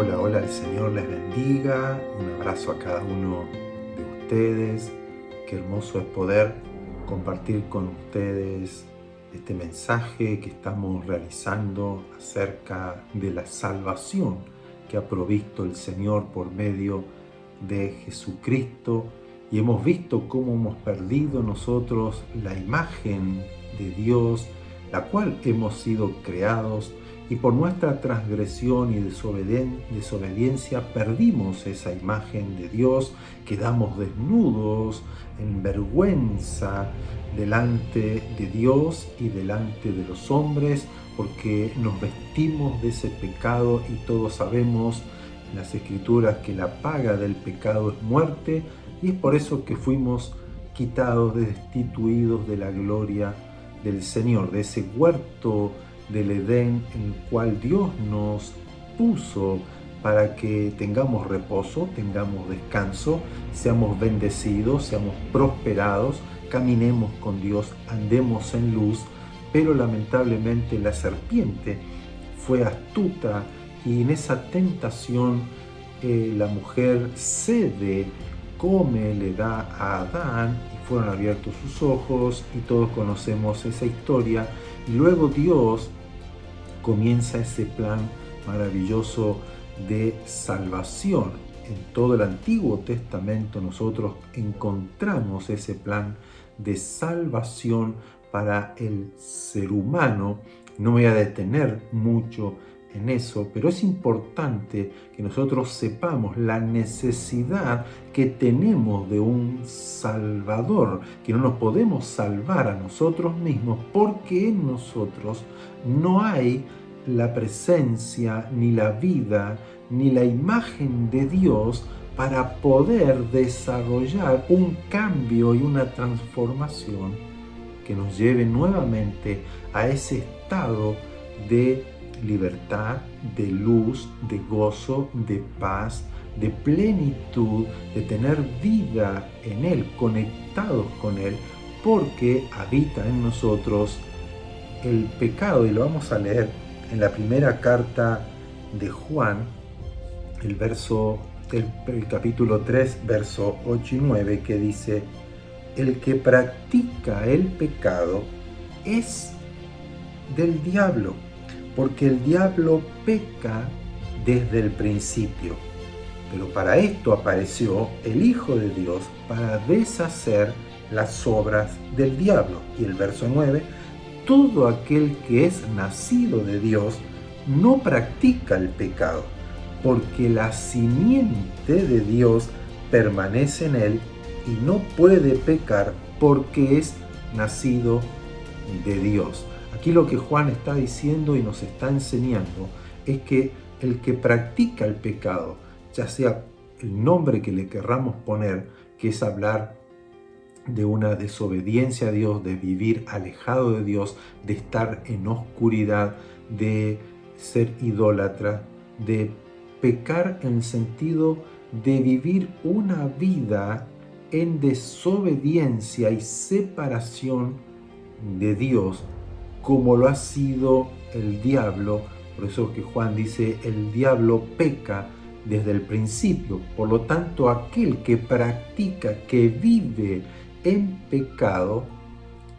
Hola, hola, el Señor les bendiga. Un abrazo a cada uno de ustedes. Qué hermoso es poder compartir con ustedes este mensaje que estamos realizando acerca de la salvación que ha provisto el Señor por medio de Jesucristo. Y hemos visto cómo hemos perdido nosotros la imagen de Dios, la cual hemos sido creados, y por nuestra transgresión y desobediencia perdimos esa imagen de Dios, quedamos desnudos, en vergüenza delante de Dios y delante de los hombres, porque nos vestimos de ese pecado y todos sabemos en las Escrituras que la paga del pecado es muerte, y es por eso que fuimos quitados, destituidos de la gloria del Señor, de ese huerto del Edén en el cual Dios nos puso para que tengamos reposo, tengamos descanso, seamos bendecidos, seamos prosperados, caminemos con Dios, andemos en luz. Pero lamentablemente la serpiente fue astuta y en esa tentación la mujer cede, come, le da a Adán y fueron abiertos sus ojos y todos conocemos esa historia. Y luego Dios comienza ese plan maravilloso de salvación. En todo el Antiguo Testamento nosotros encontramos ese plan de salvación para el ser humano. No me voy a detener mucho en eso, pero es importante que nosotros sepamos la necesidad que tenemos de un Salvador, que no nos podemos salvar a nosotros mismos porque en nosotros no hay la presencia, ni la vida, ni la imagen de Dios para poder desarrollar un cambio y una transformación que nos lleve nuevamente a ese estado de libertad, de luz, de gozo, de paz, de plenitud, de tener vida en Él, conectados con Él, porque habita en nosotros el pecado. Y lo vamos a leer en la primera carta de Juan, el capítulo 3, verso 8 y 9, que dice: el que practica el pecado es del diablo, porque el diablo peca desde el principio. Pero para esto apareció el Hijo de Dios, para deshacer las obras del diablo. Y el verso 9: todo aquel que es nacido de Dios no practica el pecado, porque la simiente de Dios permanece en él y no puede pecar porque es nacido de Dios. Aquí lo que Juan está diciendo y nos está enseñando es que el que practica el pecado, ya sea el nombre que le querramos poner, que es hablar de una desobediencia a Dios, de vivir alejado de Dios, de estar en oscuridad, de ser idólatra, de pecar en el sentido de vivir una vida en desobediencia y separación de Dios, como lo ha sido el diablo. Por eso es que Juan dice: el diablo peca desde el principio. Por lo tanto, aquel que practica, que vive en pecado,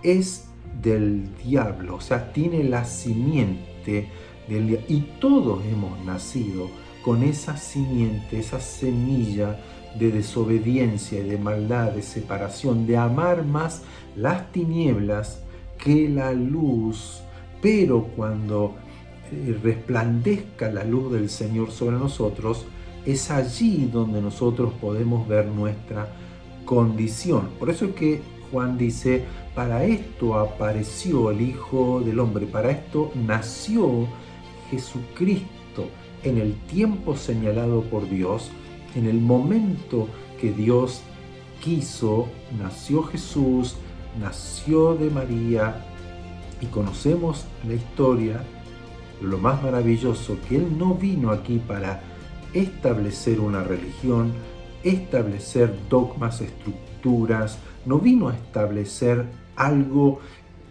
es del diablo, o sea, tiene la simiente del diablo. Y todos hemos nacido con esa simiente, esa semilla de desobediencia y de maldad, de separación, de amar más las tinieblas que la luz. Pero cuando resplandezca la luz del Señor sobre nosotros, es allí donde nosotros podemos ver nuestra condición. Por eso es que Juan dice: para esto apareció el Hijo del Hombre, para esto nació Jesucristo en el tiempo señalado por Dios, en el momento que Dios quiso, nació Jesús, nació de María, y conocemos la historia. Lo más maravilloso, que Él no vino aquí para establecer una religión, establecer dogmas, estructuras, no vino a establecer algo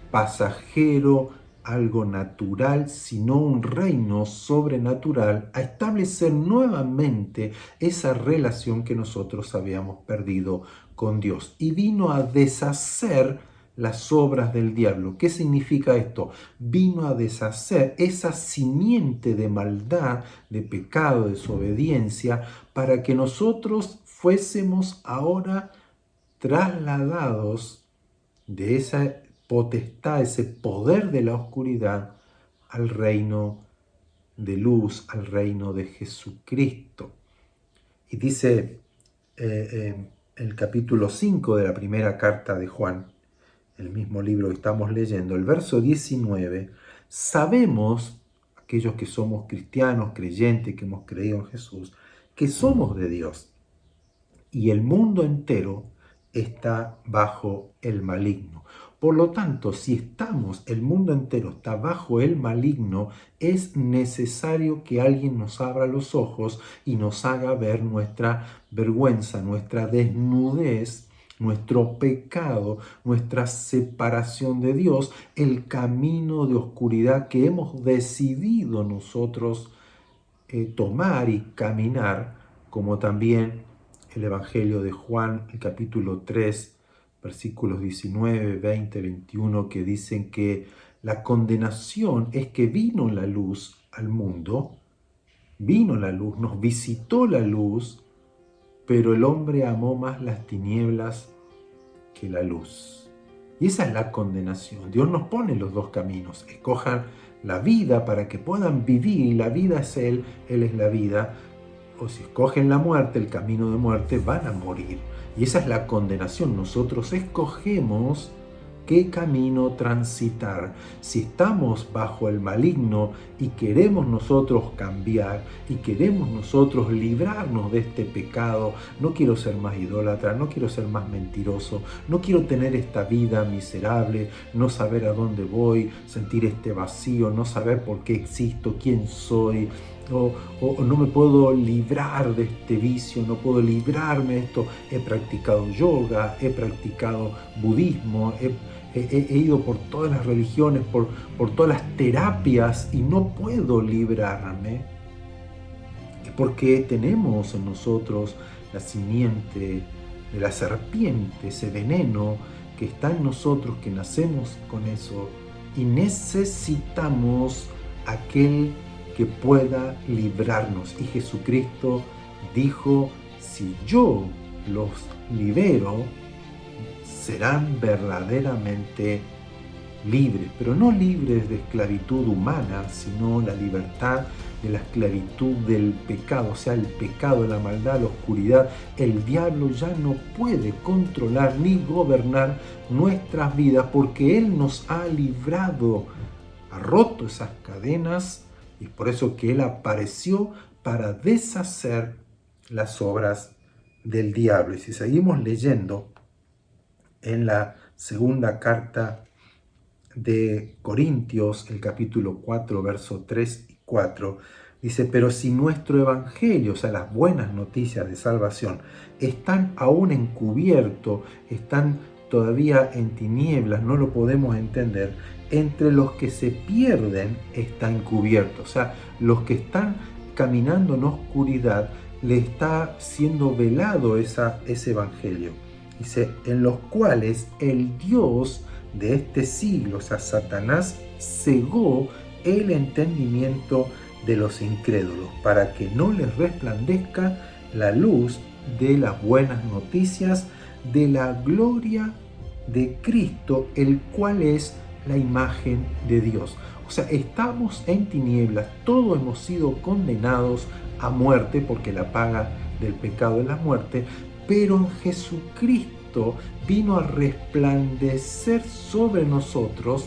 pasajero algo natural, sino un reino sobrenatural, a establecer nuevamente esa relación que nosotros habíamos perdido con Dios. Y vino a deshacer las obras del diablo. ¿Qué significa esto? Vino a deshacer esa simiente de maldad, de pecado, de desobediencia, para que nosotros fuésemos ahora trasladados de esa potestad, ese poder de la oscuridad, al reino de luz, al reino de Jesucristo. Y dice el capítulo 5 de la primera carta de Juan, el mismo libro que estamos leyendo, el verso 19, sabemos, aquellos que somos cristianos, creyentes, que hemos creído en Jesús, que somos de Dios. Y el mundo entero está bajo el maligno. Por lo tanto, si el mundo entero está bajo el maligno, es necesario que alguien nos abra los ojos y nos haga ver nuestra vergüenza, nuestra desnudez, nuestro pecado, nuestra separación de Dios, el camino de oscuridad que hemos decidido nosotros tomar y caminar, como también el Evangelio de Juan, el capítulo 3, versículos 19, 20, 21, que dicen que la condenación es que vino la luz al mundo, vino la luz, nos visitó la luz, pero el hombre amó más las tinieblas que la luz. Y esa es la condenación. Dios nos pone los dos caminos. Escojan la vida para que puedan vivir, y la vida es Él es la vida. O si escogen la muerte, el camino de muerte, van a morir. Y esa es la condenación. Nosotros escogemos qué camino transitar. Si estamos bajo el maligno y queremos nosotros cambiar y queremos nosotros librarnos de este pecado, no quiero ser más idólatra, no quiero ser más mentiroso, no quiero tener esta vida miserable, no saber a dónde voy, sentir este vacío, no saber por qué existo, quién soy, o no me puedo librar de este vicio, no puedo librarme de esto. He practicado yoga, he practicado budismo, he ido por todas las religiones, por todas las terapias y no puedo librarme. Es porque tenemos en nosotros la simiente de la serpiente, ese veneno que está en nosotros, que nacemos con eso, y necesitamos aquel que pueda librarnos. Y Jesucristo dijo: si yo los libero, serán verdaderamente libres, pero no libres de esclavitud humana, sino la libertad de la esclavitud del pecado, o sea, el pecado, la maldad, la oscuridad. El diablo ya no puede controlar ni gobernar nuestras vidas, porque Él nos ha librado, ha roto esas cadenas, y por eso que Él apareció para deshacer las obras del diablo. Y si seguimos leyendo en la segunda carta de Corintios, el capítulo 4, versos 3 y 4, dice: pero si nuestro evangelio, o sea, las buenas noticias de salvación, están aún encubierto, están todavía en tinieblas, no lo podemos entender, entre los que se pierden está encubierto. O sea, los que están caminando en oscuridad, le está siendo velado ese evangelio. Dice: en los cuales el Dios de este siglo, o sea, Satanás, cegó el entendimiento de los incrédulos, para que no les resplandezca la luz de las buenas noticias de la gloria de Cristo, el cual es la imagen de Dios. O sea, estamos en tinieblas, todos hemos sido condenados a muerte, porque la paga del pecado es la muerte, pero en Jesucristo vino a resplandecer sobre nosotros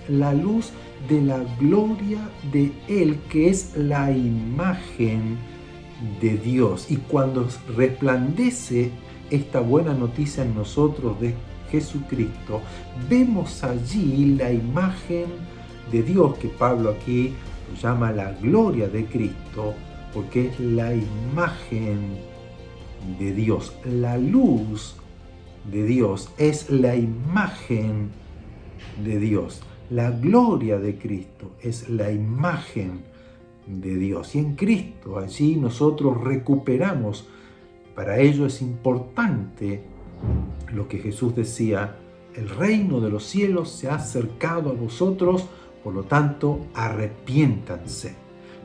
la luz de la gloria de Él, que es la imagen de Dios. Y cuando resplandece esta buena noticia en nosotros de Jesucristo, vemos allí la imagen de Dios, que Pablo aquí lo llama la gloria de Cristo, porque es la imagen de Dios. La luz de Dios es la imagen de Dios. La gloria de Cristo es la imagen de Dios. Y en Cristo allí nosotros recuperamos. Para ello es importante lo que Jesús decía: el reino de los cielos se ha acercado a vosotros, por lo tanto, arrepiéntanse.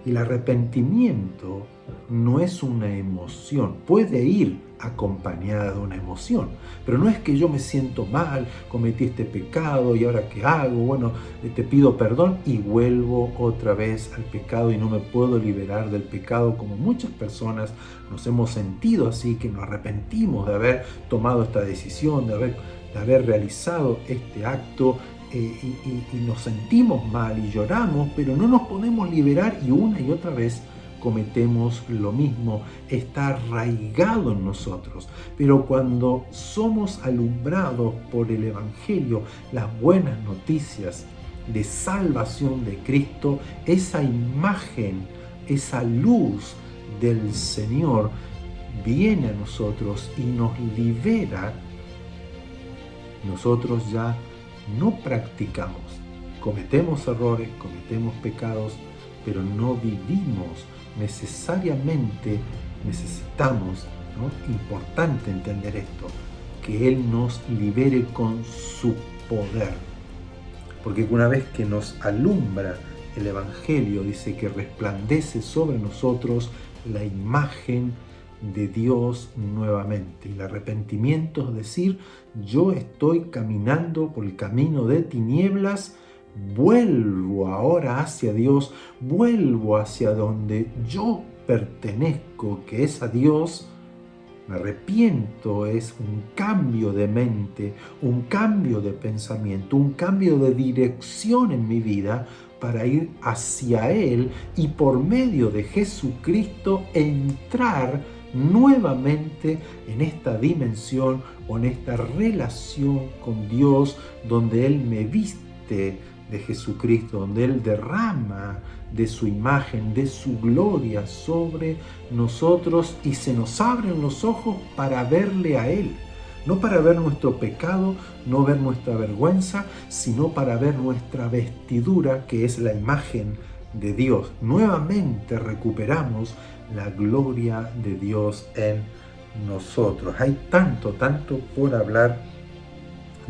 Y el arrepentimiento no es una emoción, puede ir acompañada de una emoción, pero no es que yo me siento mal, cometí este pecado y ahora ¿qué hago? Bueno, te pido perdón y vuelvo otra vez al pecado y no me puedo liberar del pecado, como muchas personas nos hemos sentido así, que nos arrepentimos de haber tomado esta decisión, de haber realizado este acto. Y nos sentimos mal y lloramos, pero no nos podemos liberar y una y otra vez cometemos lo mismo. Está arraigado en nosotros. Pero cuando somos alumbrados por el Evangelio, las buenas noticias de salvación de Cristo, esa imagen, esa luz del Señor viene a nosotros y nos libera. Nosotros ya no practicamos, cometemos errores, cometemos pecados, pero no vivimos. Necesariamente necesitamos, ¿no? Importante entender esto, que Él nos libere con su poder. Porque una vez que nos alumbra el Evangelio, dice que resplandece sobre nosotros la imagen de Dios nuevamente. Y el arrepentimiento es decir, yo estoy caminando por el camino de tinieblas, vuelvo ahora hacia Dios, vuelvo hacia donde yo pertenezco, que es a Dios. Me arrepiento, es un cambio de mente, un cambio de pensamiento, un cambio de dirección en mi vida para ir hacia Él y por medio de Jesucristo entrar nuevamente en esta dimensión o en esta relación con Dios, donde Él me viste de Jesucristo, donde Él derrama de su imagen, de su gloria sobre nosotros y se nos abren los ojos para verle a Él. No para ver nuestro pecado, no ver nuestra vergüenza, sino para ver nuestra vestidura, que es la imagen de Dios. Nuevamente recuperamos la gloria de Dios en nosotros. Hay tanto por hablar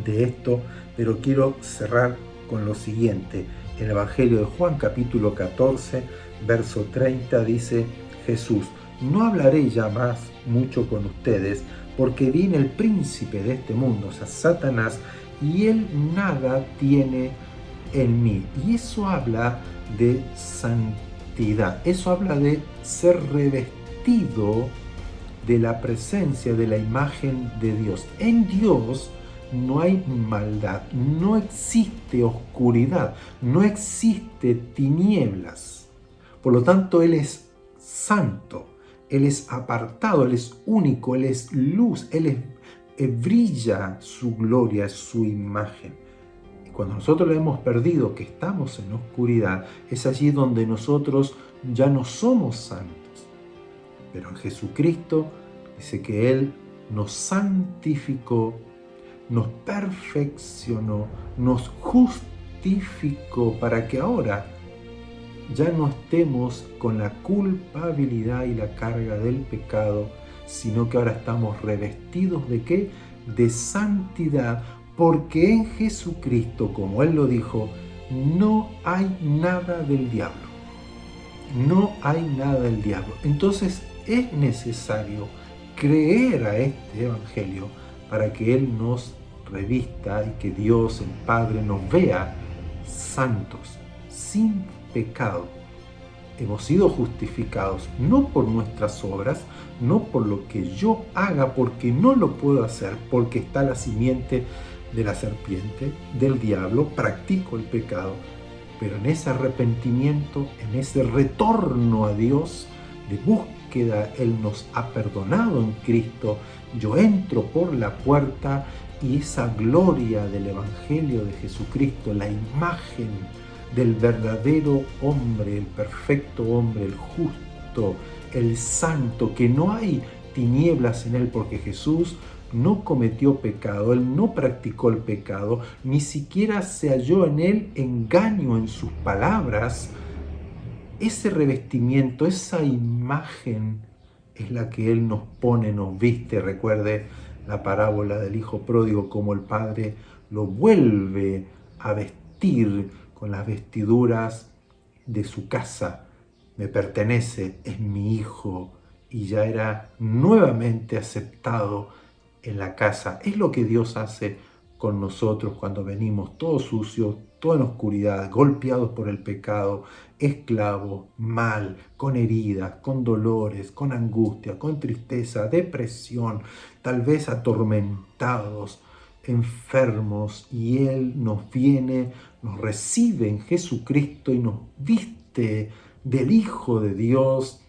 de esto, pero quiero cerrar con lo siguiente. En el Evangelio de Juan, capítulo 14, verso 30, dice Jesús: no hablaré ya más mucho con ustedes, porque viene el príncipe de este mundo, o sea, Satanás, y él nada tiene en mí. Y eso habla de santidad, eso habla de ser revestido de la presencia, de la imagen de Dios. En Dios no hay maldad, no existe oscuridad, no existe tinieblas. Por lo tanto, Él es santo, Él es apartado, Él es único, Él es luz, brilla su gloria, su imagen. Y cuando nosotros lo hemos perdido, que estamos en oscuridad, es allí donde nosotros ya no somos santos. Pero en Jesucristo dice que Él nos santificó, nos perfeccionó, nos justificó para que ahora ya no estemos con la culpabilidad y la carga del pecado, sino que ahora estamos revestidos ¿de qué? De santidad, porque en Jesucristo, como Él lo dijo, no hay nada del diablo. No hay nada del diablo. Entonces es necesario creer a este Evangelio para que Él nos revista y que Dios, el Padre, nos vea santos, sin pecado. Hemos sido justificados no por nuestras obras, no por lo que yo haga, porque no lo puedo hacer, porque está la simiente de la serpiente, del diablo, practico el pecado, pero en ese arrepentimiento, en ese retorno a Dios, de búsqueda, Él nos ha perdonado en Cristo, yo entro por la puerta y esa gloria del Evangelio de Jesucristo, la imagen del verdadero hombre, el perfecto hombre, el justo, el santo, que no hay tinieblas en Él, porque Jesús no cometió pecado, él no practicó el pecado, ni siquiera se halló en él engaño en sus palabras. Ese revestimiento, esa imagen es la que Él nos pone, nos viste. Recuerde la parábola del hijo pródigo, como el padre lo vuelve a vestir con las vestiduras de su casa. Me pertenece, es mi hijo, y ya era nuevamente aceptado en la casa. Es lo que Dios hace con nosotros cuando venimos todos sucios, toda en oscuridad, golpeados por el pecado, esclavos, mal, con heridas, con dolores, con angustia, con tristeza, depresión, tal vez atormentados, enfermos, y Él nos viene, nos recibe en Jesucristo y nos viste del Hijo de Dios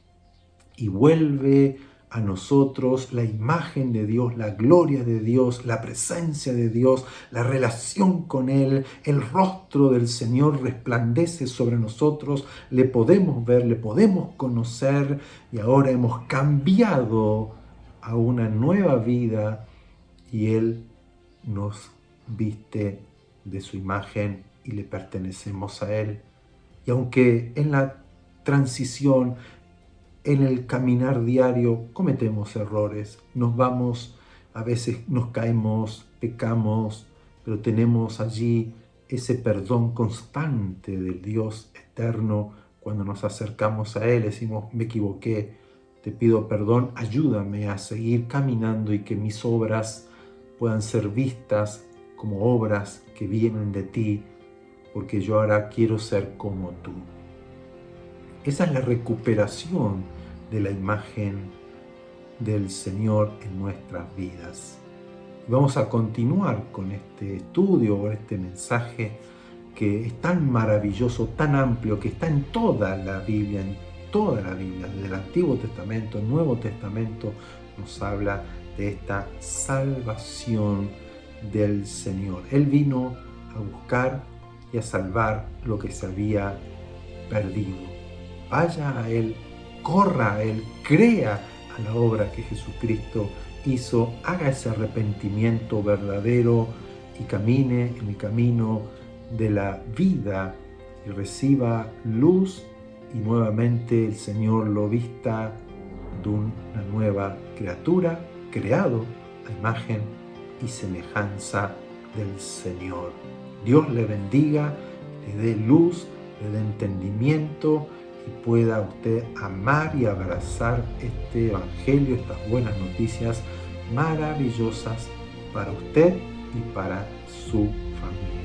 y vuelve a nosotros la imagen de Dios, la gloria de Dios, la presencia de Dios, la relación con Él. El rostro del Señor resplandece sobre nosotros, le podemos ver, le podemos conocer, y ahora hemos cambiado a una nueva vida y Él nos viste de su imagen y le pertenecemos a Él. Y aunque en la transición, en el caminar diario, cometemos errores, a veces nos caemos, pecamos, pero tenemos allí ese perdón constante del Dios eterno. Cuando nos acercamos a Él, decimos: me equivoqué, te pido perdón, ayúdame a seguir caminando y que mis obras puedan ser vistas como obras que vienen de ti, porque yo ahora quiero ser como tú. Esa es la recuperación de la imagen del Señor en nuestras vidas. Y vamos a continuar con este estudio o este mensaje que es tan maravilloso, tan amplio, que está en toda la Biblia, desde el Antiguo Testamento, el Nuevo Testamento, nos habla de esta salvación del Señor. Él vino a buscar y a salvar lo que se había perdido. Vaya a Él, corra a Él, crea a la obra que Jesucristo hizo, haga ese arrepentimiento verdadero y camine en el camino de la vida y reciba luz, y nuevamente el Señor lo vista de una nueva criatura, creado a imagen y semejanza del Señor. Dios le bendiga, le dé luz, le dé entendimiento, y pueda usted amar y abrazar este Evangelio, estas buenas noticias maravillosas para usted y para su familia.